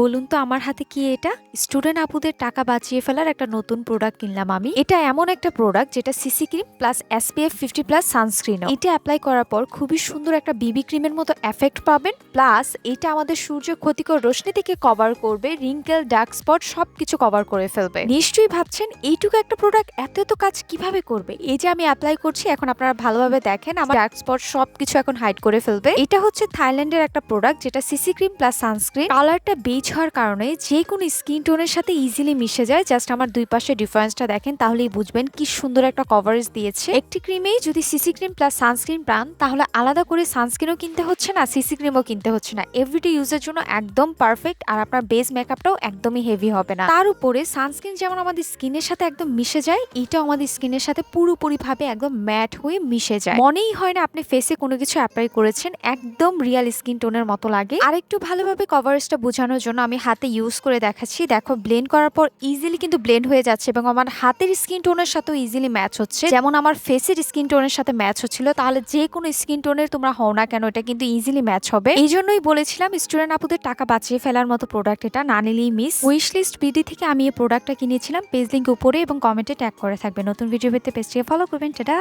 বলুন তো আমার হাতে কি এটা? স্টুডেন্ট আপুদের টাকা বাঁচিয়ে ফেলার একটা নতুন প্রোডাক্ট কিনলাম আমি। এটা এমন একটা প্রোডাক্ট যেটা CC cream plus SPF 50 plus sunscreen. এটা অ্যাপ্লাই করার পর খুবই সুন্দর একটা বিবি ক্রিমের মতো এফেক্ট পাবেন। প্লাস এটা আমাদের সূর্য ক্ষতিকর রশ্মি থেকে কভার করবে, রিঙ্কেল, ডার্ক স্পট সবকিছু কভার করে ফেলবে। নিশ্চয়ই ভাবছেন এইটুকু একটা প্রোডাক্ট এত কাজ কিভাবে করবে। এই যে আমি অ্যাপ্লাই করছি, এখন আপনারা ভালোভাবে দেখেন আমার ডার্ক স্পট সবকিছু এখন হাইড করে ফেলবে। এটা হচ্ছে থাইল্যান্ডের একটা প্রোডাক্ট যেটা সিসি ক্রিম প্লাস সানস্ক্রিন। কালারটা বেজ হওয়ার কারণে যে কোনো স্কিন টোনের সাথে ইজিলি মিশে যায়। জাস্ট আমার দুই পাশে ডিফারেন্সটা দেখেন, তাহলেই বুঝবেন কি সুন্দর একটা কভারেজ দিয়েছে। একটি ক্রিমেই যদি সিসি ক্রিম প্লাস সানস্ক্রিন পান, তাহলে আলাদা করে সানস্ক্রিনও কিনতে হচ্ছে না, সিসি ক্রিমও কিনতে হচ্ছে না। এভরিডে ইউজের জন্য একদম পারফেক্ট। আর আপনার বেস মেকআপটাও একদমই হেভি হবে না। তার উপরে সানস্ক্রিন যেমন আমাদের স্কিনের সাথে একদম মিশে যায়, এটাও আমাদের স্কিনের সাথে পুরোপুরি ভাবে একদম ম্যাট হয়ে মিশে যায়। মনেই হয় না আপনি ফেসে কোনো কিছু অ্যাপ্লাই করেছেন, একদম রিয়েল স্কিন টোনের মতো লাগে। আর একটু ভালোভাবে কভারেজটা বোঝানোর জন্য আমি হাতে ইউজ করে দেখাচ্ছি। দেখো, ব্লেন্ড করার পর ইজিলি কিন্তু ব্লেন্ড হয়ে যাচ্ছে এবং আমার হাতের স্কিন টোনের সাথেও ইজিলি ম্যাচ হচ্ছে। যেমন আমার ফেসের স্কিন টোনের সাথে ম্যাচ হচ্ছিল, তাহলে যে কোনো স্কিন টোনের তোমরা হও না কেন, এটা কিন্তু ইজিলি ম্যাচ হবে। এই জন্যই বলেছিলাম স্টুডেন্ট আপুদের টাকা বাঁচিয়ে ফেলার মতো প্রোডাক্ট এটা, না নিলেই মিস। উইশ লিস্ট বিডি থেকে আমি এই প্রোডাক্টটা কিনেছিলাম। পেজ লিঙ্ক উপরে এবং কমেন্টে ট্যাগ করে থাকবে। নতুন ভিডিও পেতে পেজটিকে ফলো করবেন। টাটা।